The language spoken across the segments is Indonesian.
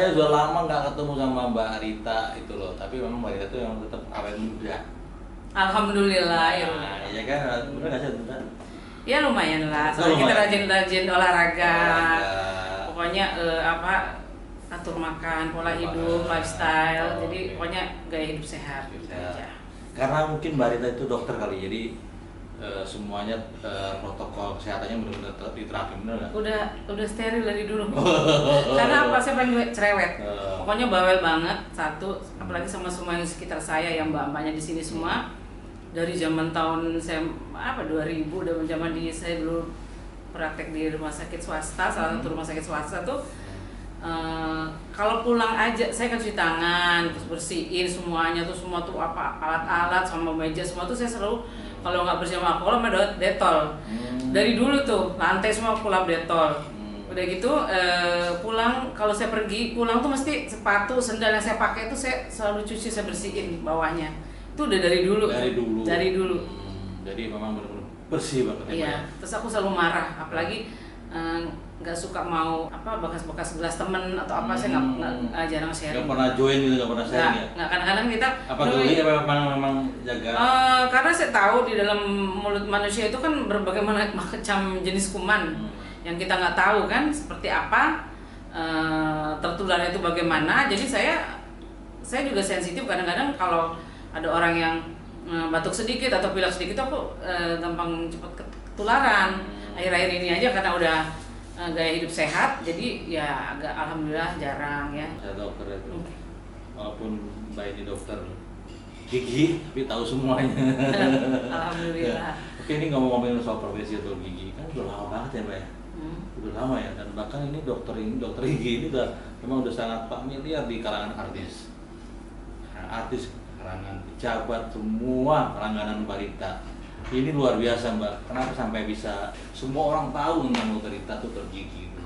saya sudah lama nggak ketemu sama Mbak Rita itu loh, tapi memang Mbak Rita tuh yang tetap awet muda. Alhamdulillah ya. Ya kan, bener nggak sih bener? Ya lumayan lah, soalnya kita rajin-rajin olahraga. Pokoknya atur makan, pola hidup, lifestyle. Jadi pokoknya gaya hidup sehat gitu aja. Karena mungkin Mbak Rita itu dokter kali, jadi semuanya protokol kesehatannya benar-benar diterapin, benar nggak? Udah steril dari dulu. Karena apa? Saya pengen cerewet. Pokoknya bawel banget satu, apalagi sama semua yang di sekitar saya, yang mbak-mbaknya di sini semua. Dari zaman tahun saya 2000, udah zaman saya dulu praktek di rumah sakit swasta, salah satu rumah sakit swasta tuh. Kalau pulang aja saya kan cuci tangan, terus bersihin semuanya tuh, semua tuh alat-alat sama meja semua tuh saya selalu, kalau nggak bersih sama alkohol sama detol. Dari dulu tuh lantai semua pulang detol. Udah gitu pulang, kalau saya pergi pulang tuh mesti sepatu sendal yang saya pakai itu saya selalu cuci, saya bersihin bawahnya. Itu udah dari dulu. Jadi memang benar-benar bersih banget. Iya. Terus aku selalu marah, apalagi nggak suka mau bekas-bekas gelas temen atau apa, saya nggak jarang sharing. Nggak pernah join gitu, nggak pernah sharing ya? Nggak, kadang-kadang kita memang jaga? Karena saya tahu di dalam mulut manusia itu kan berbagai macam jenis kuman yang kita nggak tahu kan seperti apa, tertularnya itu bagaimana. Jadi saya juga sensitif kadang-kadang kalau ada orang yang batuk sedikit atau pilek sedikit, aku gampang cepat ketularan. Akhir-akhir ini aja karena udah gaya hidup sehat, jadi ya agak alhamdulillah jarang ya. Saya dokter itu, walaupun Mbak ini dokter gigi, tapi tahu semuanya. Alhamdulillah. Oke, ini ngomong-ngomongin soal profesi dokter gigi, kan udah lama banget ya Mbak ya? Udah lama ya, dan bahkan ini dokter gigi ini memang udah sangat familiar di kalangan artis. Artis, kalangan pejabat, semua langganan Mbak Rita. Ini luar biasa Mbak, kenapa sampai bisa semua orang tahu tentang dokter Rita tuh dokter gigi itu,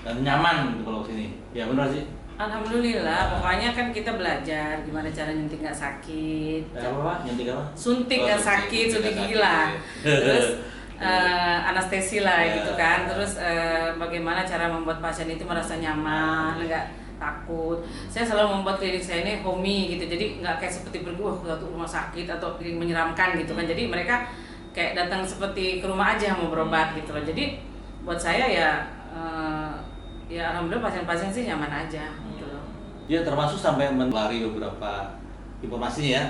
dan nyaman gitu kalau sini, ya benar sih. Alhamdulillah, pokoknya kan kita belajar gimana cara nyuntik nggak sakit. Nyuntik apa? Suntik nggak sakit, suntik gigi lah. Terus anestesi lah gitu kan. Terus bagaimana cara membuat pasien itu merasa nyaman, nggak takut. Saya selalu membuat klinik saya ini homey gitu, jadi nggak kayak seperti pergi ke rumah sakit atau menyeramkan gitu kan. Jadi mereka kayak datang seperti ke rumah aja mau berobat gitu loh. Jadi buat saya ya alhamdulillah pasien-pasien sih nyaman aja gitu loh. Ya termasuk sampai melari beberapa informasinya ya.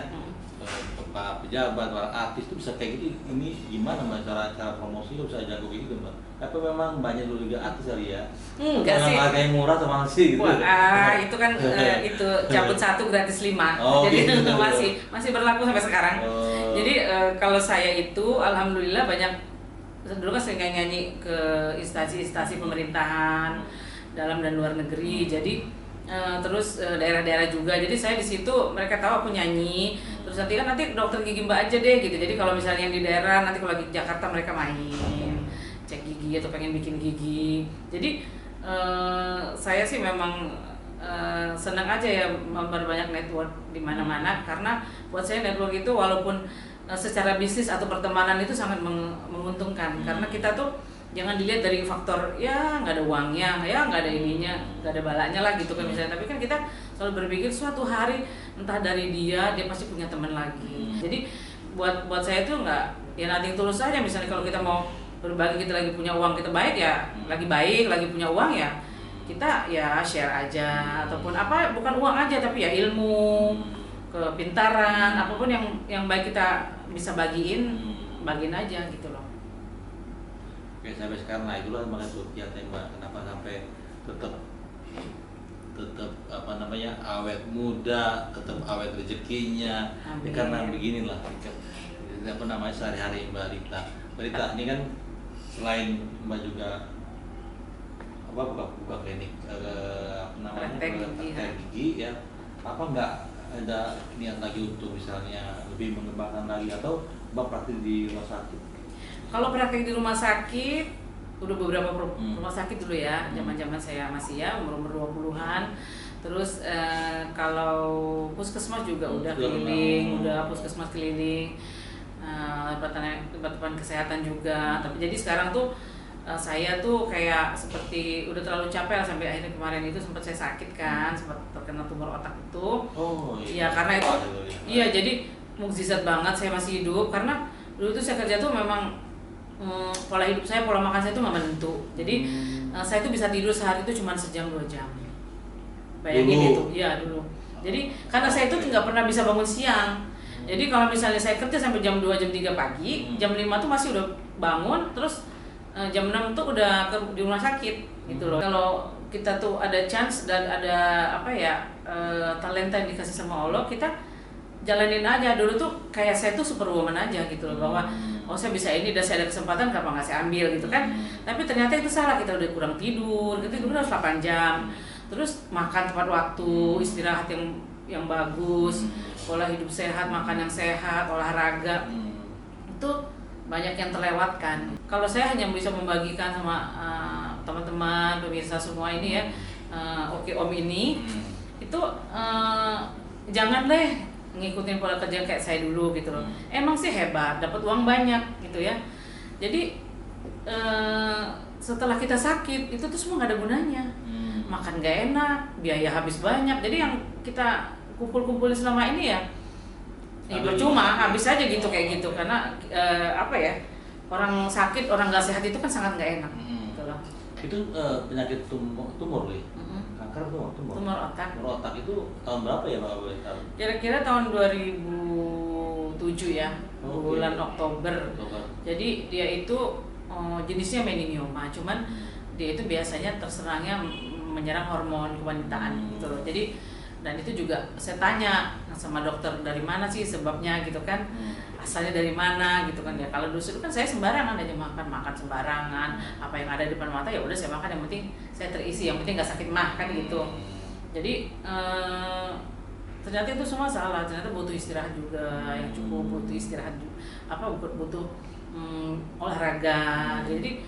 Pak pejabat, para artis itu bisa kayak gitu. Ini gimana Mbak cara promosi bisa jago kayak gitu Mbak? Apa memang banyak dulu juga artis kali ya? Enggak sih. Harga yang murah sama sih gitu. Wah, itu kan itu cabut 1 gratis 5. Jadi gitu. masih berlaku sampai sekarang. Jadi kalau saya itu alhamdulillah banyak, dulu kan sering nyanyi ke instansi-instansi pemerintahan dalam dan luar negeri. Jadi terus daerah-daerah juga. Jadi saya di situ mereka tahu aku nyanyi. Terus nanti dokter gigi Mbak aja deh gitu. Jadi kalau misalnya yang di daerah, nanti kalau lagi di Jakarta mereka main cek gigi atau pengen bikin gigi. Jadi saya sih memang senang aja ya memperbanyak network di mana-mana, karena buat saya network itu walaupun secara bisnis atau pertemanan itu sangat menguntungkan, karena kita tuh jangan dilihat dari faktor ya nggak ada uangnya, ya nggak ada ininya, nggak ada balanya lah gitu kan misalnya. Tapi kan kita selalu berpikir suatu hari entah dari dia pasti punya teman lagi. Jadi buat saya itu nggak ya nanti tulus aja. Misalnya kalau kita mau berbagi, kita lagi punya uang, kita baik ya, lagi punya uang ya kita ya share aja, ataupun apa, bukan uang aja tapi ya ilmu, kepintaran, apapun yang baik kita bisa bagiin aja gitu loh. Oke, sampai sekarang lah itulah makanya kiatnya Mbak, kenapa sampai tetap awet muda, tetap awet rezekinya. Ya, karena beginilah sehari-hari Mbak Rita. Mbak Rita ini kan selain Mbak juga buka klinik praktek gigi ya, apa nggak ada niat lagi untuk misalnya lebih mengembangkan lagi, atau Mbak praktik di rumah sakit? Kalau praktek di rumah sakit udah beberapa rumah sakit dulu ya, zaman-zaman saya masih ya umur 20-an. Terus kalau puskesmas juga udah keliling, puskesmas keliling, tempat kesehatan juga. Tapi jadi sekarang tuh saya tuh kayak seperti udah terlalu capek lah, sampai akhirnya kemarin itu sempat saya sakit kan, sempat terkena tumor otak itu. Oh iya. Karena itu iya, jadi mukjizat banget saya masih hidup, karena dulu tuh saya kerja tuh memang pola hidup saya, pola makan saya tuh nggak menentu. Jadi saya tuh bisa tidur sehari itu cuma sejam 2 jam. Bayangin itu, ya dulu. Jadi karena saya itu nggak pernah bisa bangun siang. Jadi kalau misalnya saya kerja sampai jam 2 jam 3 pagi, jam 5 tuh masih udah bangun, terus jam 6 tuh udah di rumah sakit gitu loh. Kalau kita tuh ada chance dan ada talenta yang dikasih sama Allah, kita jalanin aja. Dulu tuh kayak saya tuh superwoman aja gitu loh, bahwa saya bisa ini dan saya ada kesempatan, kenapa nggak saya ambil gitu kan. Tapi ternyata itu salah, kita udah kurang tidur, kita tidur harus 8 jam, terus makan tepat waktu, istirahat yang bagus, pola hidup sehat, makan yang sehat, olahraga, itu banyak yang terlewatkan. Kalau saya hanya bisa membagikan sama teman-teman pemirsa semua ini ya, Oke Om ini itu jangan deh ngikutin pola kerja kayak saya dulu gitu loh. Emang sih hebat, dapat uang banyak gitu ya. Jadi setelah kita sakit itu tuh semua nggak ada gunanya. Makan gak enak, biaya habis banyak. Jadi yang kita kumpul-kumpulin selama ini ya percuma, habis aja gitu kayak gitu. Karena orang sakit, orang nggak sehat itu kan sangat nggak enak. Gitu loh. Itu penyakit tumor nih, kanker tumor otak. Tumor otak itu tahun berapa ya Mbak? Kira-kira tahun 2007 ya, bulan Oktober. Jadi dia itu jenisnya meningioma, cuman dia itu biasanya terserangnya menyerang hormon kewanitaan gitu loh. Jadi dan itu juga saya tanya sama dokter, dari mana sih sebabnya gitu kan, asalnya dari mana gitu kan ya. Kalau dulu kan saya sembarangan aja makan sembarangan, apa yang ada di depan mata ya udah saya makan, yang penting saya terisi, yang penting nggak sakit mah kan gitu. Jadi ternyata itu semua salah, ternyata butuh istirahat juga yang cukup, butuh istirahat butuh olahraga. Jadi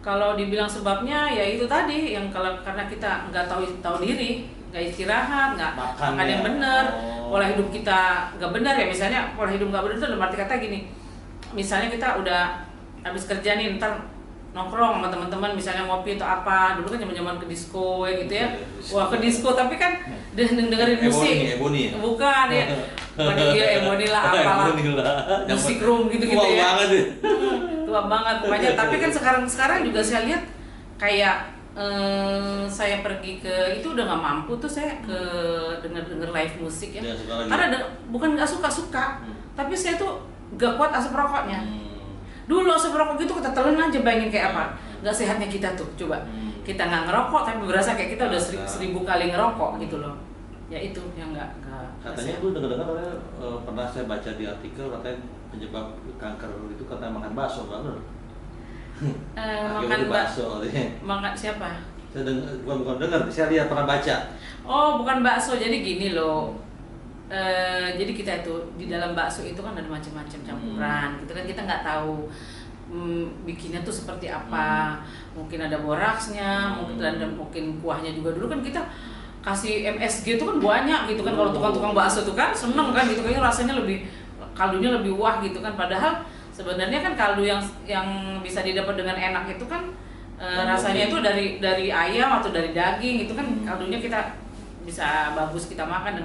kalau dibilang sebabnya ya itu tadi, yang karena kita nggak tahu diri, nggak istirahat, nggak makan yang benar, pola hidup kita nggak benar ya. Misalnya pola hidup nggak benar itu dalam arti kata gini, misalnya kita udah habis kerja nih, ntar nongkrong sama teman-teman misalnya ngopi atau apa, dulu kan zaman ke disco ya gitu ya. Wah, ke disco tapi kan dengerin musik. Ebony. Bukan ya. Bukan dia Ebony lah, apalah. Musik room gitu-gitu tua ya. Banget ya. Tua banget pokoknya. Tapi kan sekarang juga saya lihat kayak saya pergi ke itu udah nggak mampu tuh saya ke denger live musik ya. Karena bukan nggak suka, tapi saya tuh nggak kuat asap rokoknya. Dulu asap rokok gitu kita telan aja, bayangin kayak apa nggak sehatnya kita tuh. Coba kita nggak ngerokok tapi berasa kayak kita udah 1000 kali ngerokok gitu loh. Ya itu yang nggak katanya tuh dengar-dengar pernah saya baca di artikel, katanya penyebab kanker itu katanya makan bakso, benar? Makan bakso. Makan siapa? Saya bukan dengar, saya lihat, pernah baca. Oh, bukan bakso. Jadi gini loh. Jadi kita itu di dalam bakso itu kan ada macam-macam campuran gitu kan, kita nggak tahu bikinnya tuh seperti apa. Mungkin ada boraksnya, mungkin kuahnya juga. Dulu kan kita kasih MSG itu kan banyak gitu kan. Kalau tukang-tukang bakso tuh kan seneng kan gitu, kayaknya rasanya kaldunya lebih wah gitu kan. Padahal sebenarnya kan kaldu yang bisa didapat dengan enak itu kan rasanya itu dari ayam atau dari daging itu kan, kaldunya kita bisa bagus kita makan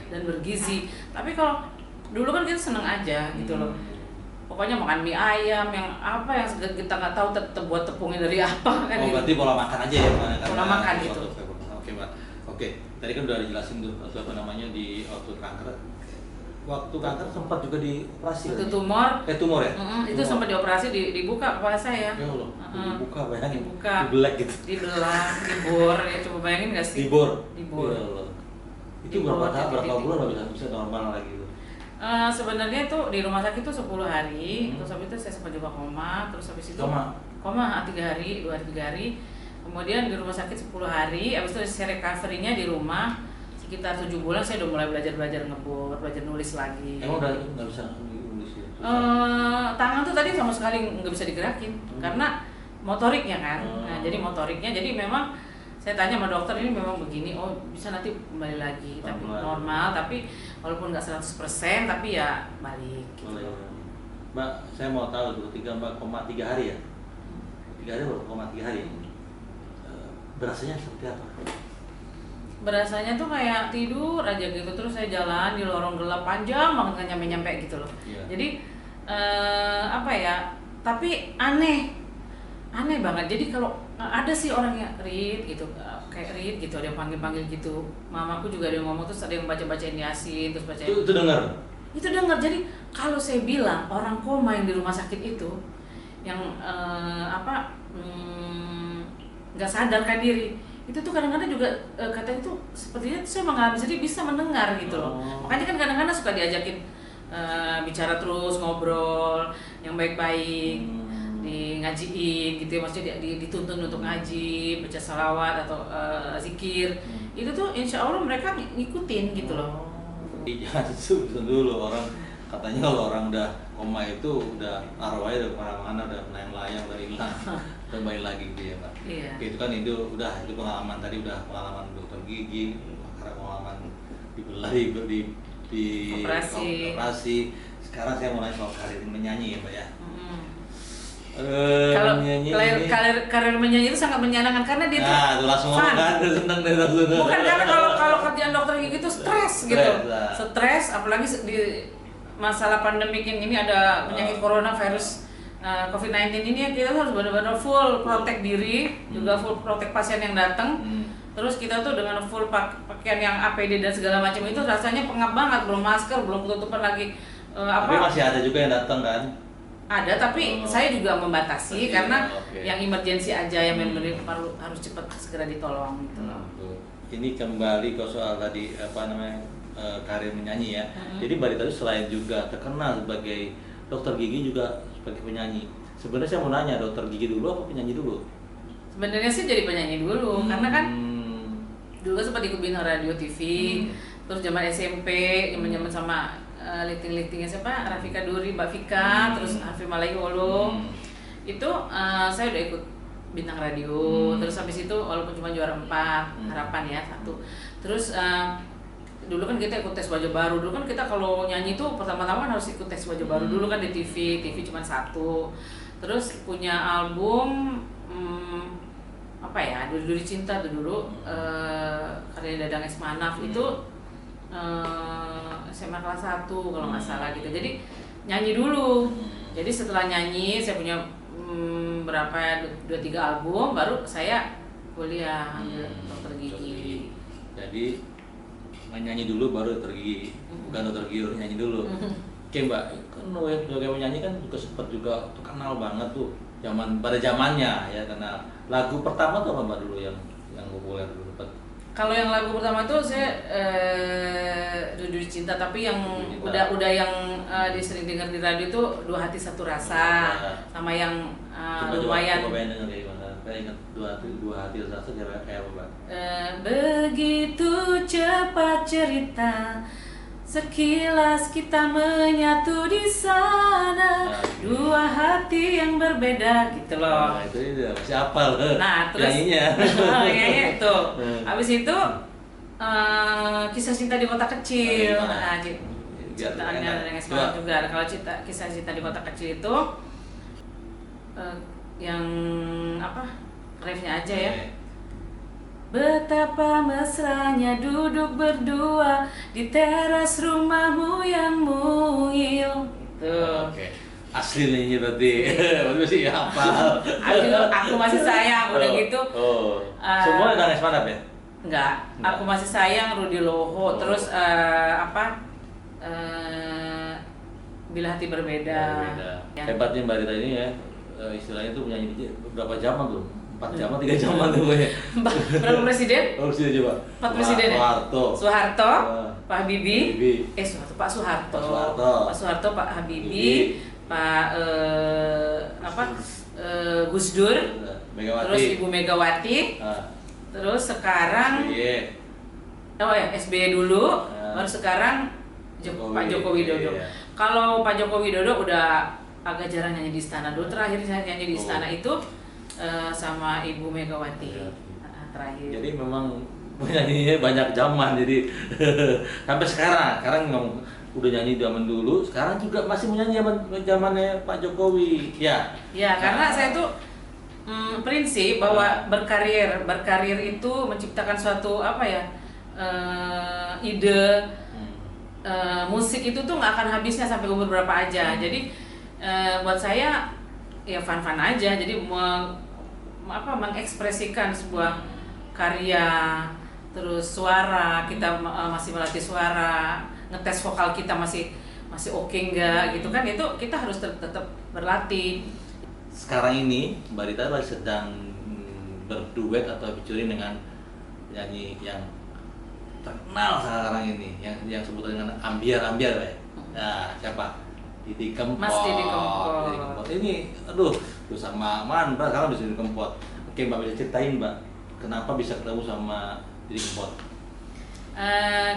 dan bergizi. Tapi kalau dulu kan kita seneng aja gitu loh. Pokoknya makan mie ayam yang apa yang kita nggak tahu buat tepungnya dari apa kan. Berarti pola makan aja ya, pola makan gitu. Oke Mbak. Oke, tadi kan udah dijelasin tuh di waktu kanker. Waktu kanker sempat juga dioperasi. Itu tumor. Tumor ya? Itu sempat dioperasi, dibuka kepala saya. Ya Allah. Dibuka, bayangin. Dibuka. Dibelek gitu. Dibor ya, coba bayangin nggak sih? Dibor. Ya Allah. Itu berapa bulan bisa normal lagi gitu? Sebenarnya itu di rumah sakit itu 10 hari, terus habis itu saya sempat juga koma, terus habis itu koma 3 hari, 2 hari 3 hari. Kemudian di rumah sakit 10 hari, habis itu saya recovery-nya di rumah sekitar 7 bulan. Saya udah mulai belajar ngebor, belajar nulis lagi. Emang udah nggak bisa nulis ya? Tangan tuh tadi sama sekali nggak bisa digerakin karena motoriknya kan. Nah, jadi motoriknya, jadi memang saya tanya sama dokter, ini memang begini, oh bisa nanti kembali lagi, tapi normal, tapi walaupun nggak 100% tapi ya balik gitu. Mbak, saya mau tahu dulu, Mbak 3 hari ya? 3 hari baru koma 3 hari. Berasanya seperti apa? Berasanya tuh kayak tidur aja gitu, terus saya jalan di lorong gelap panjang banget nggak nyampe-nyampe gitu loh. Jadi apa ya, tapi aneh banget. Jadi kalau ada sih orangnya Rit gitu, kayak Rit gitu, ada yang panggil gitu. Mamaku juga ada yang ngomong, terus ada yang bacain Yasin, terus bacain. Itu dengar? Itu dengar. Jadi kalau saya bilang orang koma yang di rumah sakit itu, yang nggak sadarkan diri, itu tuh kadang-kadang juga katanya tuh sepertinya saya mengalami, jadi bisa mendengar gitu loh. Makanya kan kadang-kadang suka diajakin bicara terus, ngobrol yang baik-baik, di ngajiin gitu ya, maksudnya dituntun untuk ngaji, baca salawat atau zikir. Itu tuh insya Allah mereka ngikutin gitu loh. Jangan susun dulu, orang katanya kalau orang udah koma itu udah arwahnya udah kemana-mana, udah melayang-layang, udah hilang, kembali lagi gitu ya Pak. Iya. Itu kan itu pengalaman tadi, udah pengalaman dokter gigi, karena pengalaman dibelah di operasi. Sekarang saya mau nanya soal karir menyanyi ya Pak ya. Kalau karir menyanyi itu sangat menyenangkan karena dia tuh langsung fun. Seneng deh langsung. Bukan karena kalau kerjaan dokter gigi itu stres gitu. Stres, apalagi di masalah pandemik yang ini ada penyakit coronavirus COVID-19 ini, kita harus benar-benar full protect diri, juga full protect pasien yang datang. Terus kita tuh dengan full pakaian yang APD dan segala macam itu rasanya pengap banget, belum masker, belum ketutupan lagi. Tapi masih ada juga yang datang kan? Ada, tapi saya juga membatasi karena yang emergency aja, yang benar-benar harus cepat segera ditolong gitu loh. Ini kembali ke soal tadi karir menyanyi ya. Jadi Mbak Rita itu selain juga terkenal sebagai dokter gigi juga sebagai penyanyi. Sebenarnya saya mau nanya, dokter gigi dulu apa penyanyi dulu? Sebenarnya sih jadi penyanyi dulu, karena kan dulu sempat ikut bintang radio TV, terus zaman SMP, zaman sama lifting-liftingnya siapa? Rafika Duri, Mbak Vika, terus Afif Malaiholo. Itu saya udah ikut bintang radio, terus habis itu walaupun cuma juara 4, harapan ya 1. Terus dulu kan kita ikut tes wajah baru. Dulu kan kita kalau nyanyi tuh pertama-tama kan harus ikut tes wajah baru dulu kan di TV cuma 1. Terus punya album Duri Cinta tuh dulu, karya Dadang Esmanaf itu SMA kelas 1 kalau nggak salah gitu. Jadi nyanyi dulu. Jadi setelah nyanyi saya punya 2-3 album, baru saya kuliah ambil dokter gigi. Jadi nyanyi dulu baru dokter gigi, bukan dokter gigi nyanyi dulu. Oke Mbak, kan sebagai penyanyi kan juga sempat juga terkenal banget tuh pada zamannya ya, karena lagu pertama tuh apa Mbak dulu yang populer dulu? Kalau yang lagu pertama itu saya Duri Cinta, tapi yang udah yang disering dengar di radio itu Dua Hati Satu Rasa, sama yang lumayan. Coba denger kayak gimana? Saya ingat dua hati satu rasa kayak apa Mbak? Begitu cepat cerita, sekilas kita menyatu di sana, dua hati yang berbeda gitu loh. Nah, itu masih hafal. Nah, terus nyanyinya itu. Habis itu Kisah Cinta di Kota Kecil. Nah, ciptaannya dengan semangat juga. Kalau Kisah Cinta di Kota Kecil itu yang refnya aja ya. Betapa mesranya duduk berdua di teras rumahmu yang mungil. Oke. Asli nih berarti. Masih hafal. Aku masih sayang udah gitu. Semua Dadang Esmanaf ya? Enggak. Aku masih sayang Rudi Loho. Terus Bila Hati Berbeda. Hebatnya Mbak Rita ini ya, istilahnya tuh penyanyi berapa zaman tuh? 4 zaman, 3 zaman tuh gue. Berapa presiden? Presiden coba. 4 presiden ya? Soeharto, Pak Habibie. Pak Soeharto, Pak Habibie, Pak Gus Dur, terus Ibu Megawati, terus sekarang SBY dulu, baru sekarang Pak Joko Widodo. Kalau Pak Joko Widodo udah agak jarang nyanyi di istana. Dulu terakhir saya nyanyi di istana itu sama Ibu Megawati terakhir. Jadi memang penyanyinya banyak zaman, jadi sampai sekarang memang udah nyanyi zaman dulu, sekarang juga masih menyanyi zamannya Pak Jokowi. Ya. Ya, karena saya tuh prinsip bahwa berkarir itu menciptakan suatu apa ya, ide musik itu tuh nggak akan habisnya sampai umur berapa aja. Jadi buat saya ya fun-fun aja. Jadi mengekspresikan sebuah karya, terus suara kita masih melatih suara, ngetes vokal kita masih oke nggak gitu kan, itu kita harus tetap berlatih. Sekarang ini Mbak Rita lagi sedang berduet atau featuring dengan penyanyi yang terkenal sekarang ini, yang sebutan dengan ambiar ya. Nah, siapa? Didi Kempot. Mas Didi Kempot. Ini aduh sama Mbak sekarang bisa Didi Kempot. Oke, Mbak bisa ceritain Mbak, kenapa bisa ketemu sama Didi Kempot?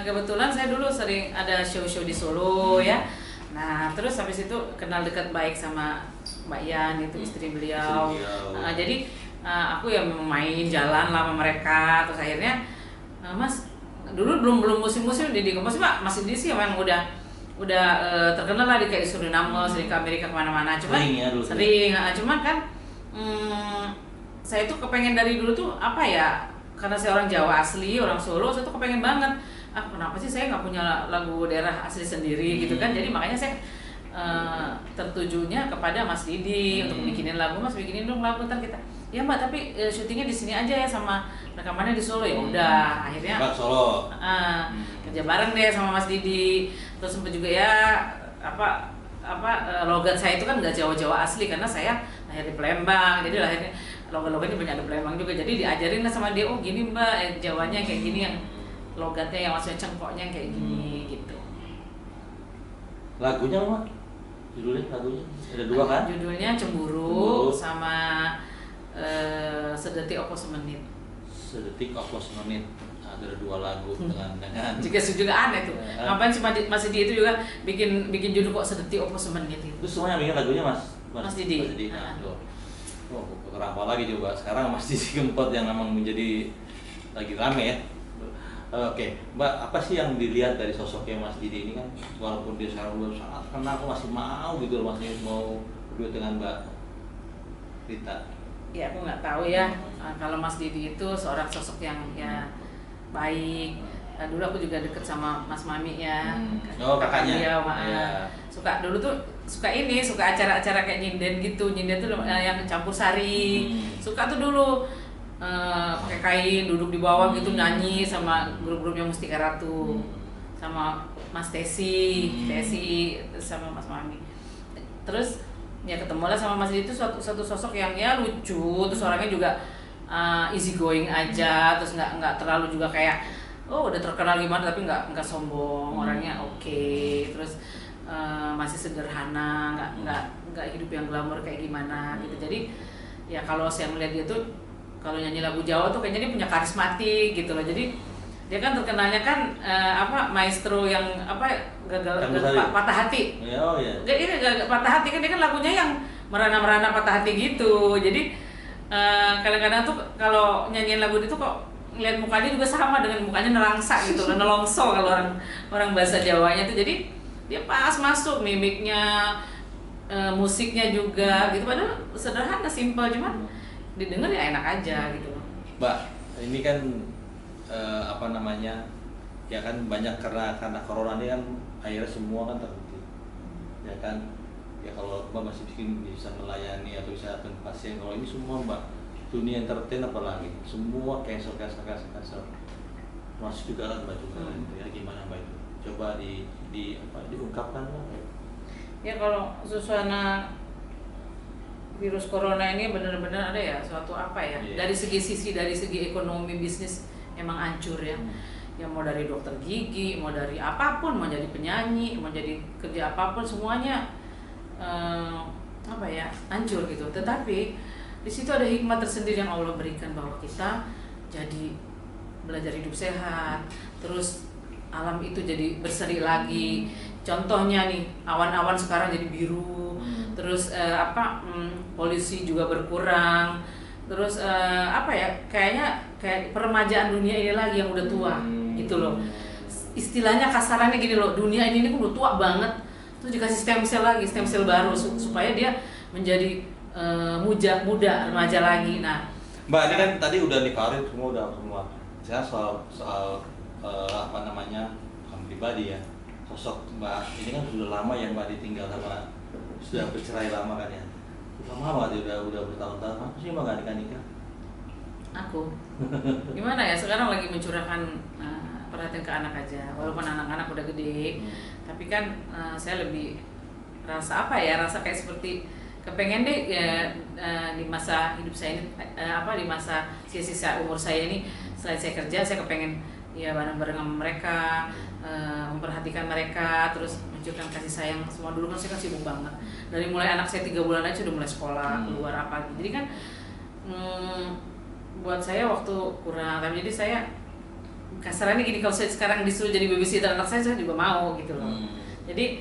Kebetulan saya dulu sering ada show-show di Solo ya. Nah, terus habis itu kenal dekat baik sama Mbak Yan, itu istri beliau. Jadi aku ya main jalan lah sama mereka. Terus akhirnya Mas, dulu belum musim-musim Didi Kempot masih di sini memang udah terkenal lah, di kayak di Suriname, sering ke Amerika kemana-mana. Cuman cuman kan saya tuh kepengen dari dulu tuh apa ya, karena saya orang Jawa asli, orang Solo, saya tuh kepengen banget, kenapa sih saya nggak punya lagu daerah asli sendiri gitu kan. Jadi makanya saya tertujunya kepada Mas Didi untuk bikinin lagu. Mas, bikinin dong lagu, ntar kita ya Mbak, tapi syutingnya di sini aja ya, sama rekamannya di Solo. Ya udah, akhirnya Solo kerja bareng deh sama Mas Didi. Terus sempat juga ya logat saya itu kan nggak Jawa-Jawa asli, karena saya lahir di Palembang, jadi lahirnya logat-logatnya banyak ada Palembang juga. Jadi diajarin lah sama dia, oh gini Mbak, Jawanya kayak gini, yang logatnya yang maksudnya cengkoknya kayak gini gitu. Lagunya Mbak? Judulnya ada dua kan? Judulnya Cemburu sama Sedetik Opo Semenit. Sedetik Opo Semenit. Ada dua lagu dengan juga aneh tuh. Ngapain sih Mas Didi itu juga bikin judul kok Sedetik Opo Semenit itu. Terus semuanya bikin lagunya Mas Didi. Kenapa lagi coba sekarang Mas Didi Kempot yang memang menjadi lagi rame ya. Oke, Mbak, apa sih yang dilihat dari sosoknya Mas Didi ini kan, walaupun dia sekarang belum sangat kenal, aku masih mau gitu loh, masih mau berdua dengan Mbak Rita. Ya aku nggak tahu ya, kalau Mas Didi itu seorang sosok yang ya baik. Dulu aku juga deket sama Mas Mami ya, kakaknya. Suka dulu tuh suka acara-acara kayak nyinden gitu, nyinden tuh yang campur sari. Suka tuh dulu pakai kain, duduk di bawah gitu, nyanyi sama grup-grupnya Mustika Ratu, sama Mas Tesi sama Mas Mami. Terus ya ketemulah sama Mas Didi itu satu sosok yang ya lucu, terus orangnya juga easy going aja, terus nggak terlalu juga kayak udah terkenal gimana tapi nggak sombong, orangnya oke. Terus masih sederhana, nggak hidup yang glamor kayak gimana gitu. Jadi ya kalau saya melihat dia tuh kalau nyanyi lagu Jawa tuh kayaknya dia punya karismatik gitu loh. Jadi dia kan terkenalnya kan maestro yang gagal patah hati. Jadi gagal patah hati kan, dia kan lagunya yang merana patah hati gitu. Jadi kadang-kadang tuh kalau nyanyiin lagu itu kok ngeliat mukanya juga sama dengan mukanya nerangsa gitu, nelongso kalau orang bahasa Jawanya tuh. Jadi dia pas masuk mimiknya, musiknya juga gitu, padahal sederhana, simpel, cuman didengar ya enak aja gitu. Mbak, ini kan ya kan banyak karena corona ini kan akhirnya semua kan terhenti, ya kan. Ya kalau Mbak masih bisa melayani atau bisa datang pasien, kalau ini semua Mbak, dunia entertain apalagi semua cancel, masuk juga kan Mbak juga. Ya gimana Mbak itu? Coba diungkapkan Mbak. Ya kalau suasana virus corona ini benar-benar ada ya suatu dari segi ekonomi bisnis emang hancur ya. Ya mau dari dokter gigi, mau dari apapun, mau jadi penyanyi, mau jadi kerja apapun, semuanya hancur gitu. Tetapi di situ ada hikmah tersendiri yang Allah berikan, bahwa kita jadi belajar hidup sehat, terus alam itu jadi berseri lagi. Contohnya nih, awan-awan sekarang jadi biru, terus polusi juga berkurang, terus kayaknya peremajaan dunia ini lagi yang udah tua gitu loh. Istilahnya kasarannya gini loh, dunia ini udah tua banget, terus dikasih stem cell baru supaya dia menjadi muda remaja lagi. Nah, Mbak, ini kan tadi udah difarid semua. Saya soal apa namanya, pribadi ya, sosok Mbak ini kan sudah lama ya Mbak ditinggal sama, sudah bercerai lama kan ya, lama Mbak, udah bertahun-tahun. Apa sih Mbak nggak nikah? Aku gimana ya, sekarang lagi mencurahkan perhatian ke anak aja, walaupun anak-anak udah gede, tapi kan saya lebih rasa kayak seperti kepengen deh ya, di masa hidup saya ini, di masa sisa umur saya ini, selain saya kerja, saya kepengen ya bareng-bareng sama mereka, memperhatikan mereka, terus mencurahkan kasih sayang semua. Dulu kan saya kan sibuk banget, dari mulai anak saya 3 bulan aja udah mulai sekolah, keluar apa, jadi kan buat saya waktu kurang. Tapi jadi saya kasarannya gini, kalau saya sekarang disuruh jadi babysitter anak saya juga mau gitu loh. Jadi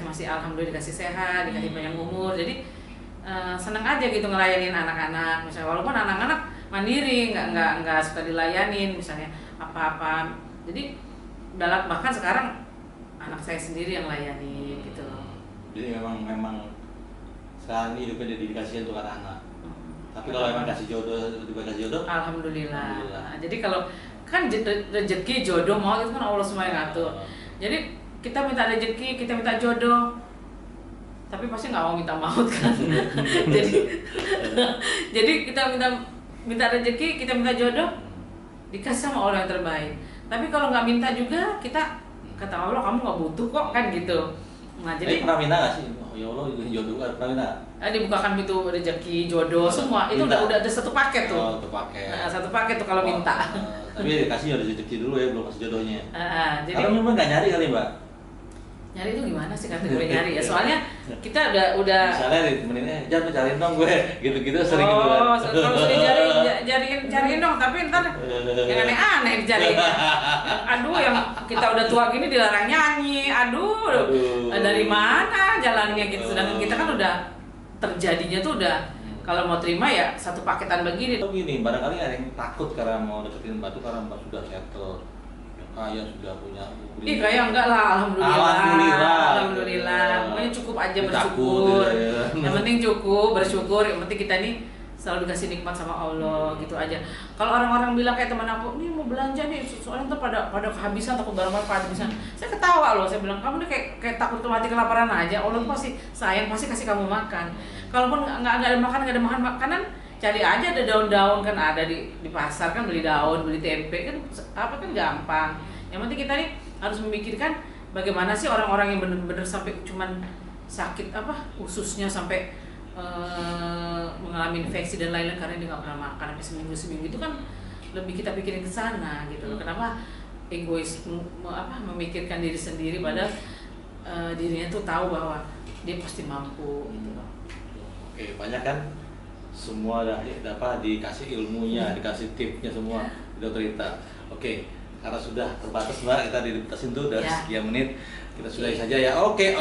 masih alhamdulillah dikasih sehat, dikasih banyak umur, jadi senang aja gitu ngelayanin anak-anak. Misalnya walaupun anak-anak mandiri, nggak suka dilayanin misalnya apa-apa, jadi bahkan sekarang anak saya sendiri yang layani gitu loh. Jadi memang sekarang ini hidupnya dikasih untuk anak-anak. Tapi kalau emang kasih jodoh, alhamdulillah. Nah, jadi kalau kan rezeki jodoh mau itu kan Allah semua yang ngatur. Jadi kita minta rezeki, kita minta jodoh, tapi pasti nggak mau minta maut kan. jadi kita minta rezeki, kita minta jodoh, dikasih sama Allah yang terbaik. Tapi kalau nggak minta juga, kita kata Allah kamu nggak butuh kok kan gitu. Nah jadi pernah minta nggak sih? Oh, ya Allah jodoh kan pernah minta? Dibukakan pintu rezeki, jodoh, semua itu udah ada satu paket tuh. Oh, satu paket. Nah, satu paket tuh kalau minta. Tapi dikasih rezeki dulu ya, belum kasih jodohnya. Jadi kalau memang nggak nyari kali Mbak? Nyari itu gimana sih kategori nyari ya? Soalnya kita udah. Misalnya ditemenin, jangan cariin dong gue, gitu-gitu sering gitu kan. Oh, kalau sudah cariin dong, tapi ntar yang aneh-aneh dicariin. Aduh, yang kita udah tua gini dilarang nyanyi, aduh. Dari mana jalannya gitu? Sedangkan kita kan udah terjadinya tuh udah. Kalau mau terima ya satu paketan begini. Gini, barangkali ada yang takut karena mau deketin Mbak tuh karena Mbak sudah settle, kaya, sudah punya. Kaya enggak lah, alhamdulillah. Pokoknya cukup aja bersyukur. Yang penting cukup bersyukur. Yang penting kita nih selalu dikasih nikmat sama Allah gitu aja. Kalau orang-orang bilang kayak teman aku, nih mau belanja nih, soalnya ntar pada kehabisan, takut barang-barang kehabisan. Saya ketawa loh, saya bilang kamu nih kayak takut mati kelaparan aja. Allah pasti sayang, pasti kasih kamu makan. Kalaupun nggak ada makanan, cari aja, ada daun-daun kan ada di pasar kan, beli daun, beli tempe kan kan gampang. Yang penting kita nih harus memikirkan bagaimana sih orang-orang yang benar-benar sampai cuman sakit ususnya sampai mengalami infeksi dan lain-lain karena dia nggak pernah makan sampai seminggu itu kan, lebih kita pikirin ke sana gitu loh. Kenapa egois memikirkan diri sendiri padahal dirinya tuh tahu bahwa dia pasti mampu gitu loh. Oke, banyak kan semua dikasih ilmunya, dikasih tipsnya semua di Dokter Ita. Oke, karena sudah terbatas Mbak, kita dibatasin tuh udah sekian menit, kita sudahi saja ya. Oke.